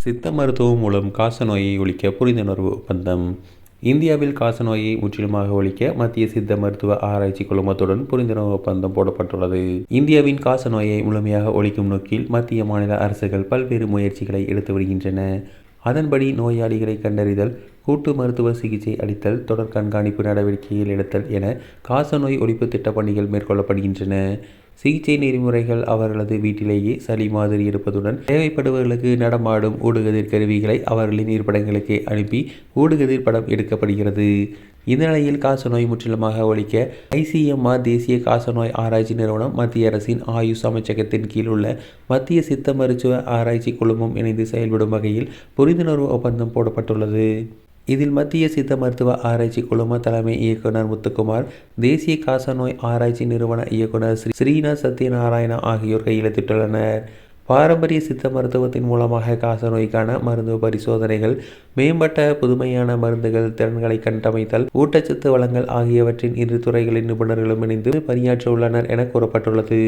சித்த மருத்துவம் மூலம் காசநோயை ஒழிக்க புரிந்துணர்வு ஒப்பந்தம். இந்தியாவில் காசநோயை முற்றிலுமாக ஒழிக்க மத்திய சித்த மருத்துவ ஆராய்ச்சி குழுமத்துடன் புரிந்துணர்வு ஒப்பந்தம் போடப்பட்டுள்ளது. இந்தியாவின் காசநோயை முழுமையாக ஒழிக்கும் நோக்கில் மத்திய மாநில அரசுகள் பல்வேறு முயற்சிகளை எடுத்து வருகின்றன. அதன்படி நோயாளிகளை கண்டறிதல், கூட்டு மருத்துவ சிகிச்சை அளித்தல், தொடர் கண்காணிப்பு நடவடிக்கைகள் எடுத்தல் என காசநோய் ஒழிப்பு திட்ட பணிகள் மேற்கொள்ளப்படுகின்றன. சிகிச்சை நெறிமுறைகள் அவர்களது வீட்டிலேயே சளி மாதிரி எடுப்பதுடன் தேவைப்படுபவர்களுக்கு நடமாடும் ஊடுகதிர் கருவிகளை அவர்களின் இருப்பிடங்களுக்கு அனுப்பி ஊடுகதிர் படம் எடுக்கப்படுகிறது. இந்த நிலையில் காசநோய் முற்றிலுமாக ஒழிக்க ICMR தேசிய காசநோய் ஆராய்ச்சி நிறுவனம், மத்திய அரசின் ஆயுஷ் அமைச்சகத்தின் கீழ் உள்ள மத்திய சித்த மருத்துவ ஆராய்ச்சி குழுமம் இணைந்து செயல்படும் வகையில் புரிந்துணர்வு ஒப்பந்தம் போடப்பட்டுள்ளது. இதில் மத்திய சித்த மருத்துவ ஆராய்ச்சி குழும தலைமை இயக்குனர் முத்துக்குமார், தேசிய காசநோய் ஆராய்ச்சி நிறுவன இயக்குனர் ஸ்ரீநாத் சத்யநாராயணா ஆகியோர் கையெழுத்திட்டுள்ளனர். பாரம்பரிய சித்த மருத்துவத்தின் மூலமாக காசநோய்க்கான மருத்துவ பரிசோதனைகள், மேம்பட்ட புதுமையான மருந்துகள், திறன்களை கட்டமைத்தல், ஊட்டச்சத்து வழங்கல் ஆகியவற்றின் இரு துறைகளின் நிபுணர்களும் இணைந்து பணியாற்ற உள்ளனர் என கூறப்பட்டுள்ளது.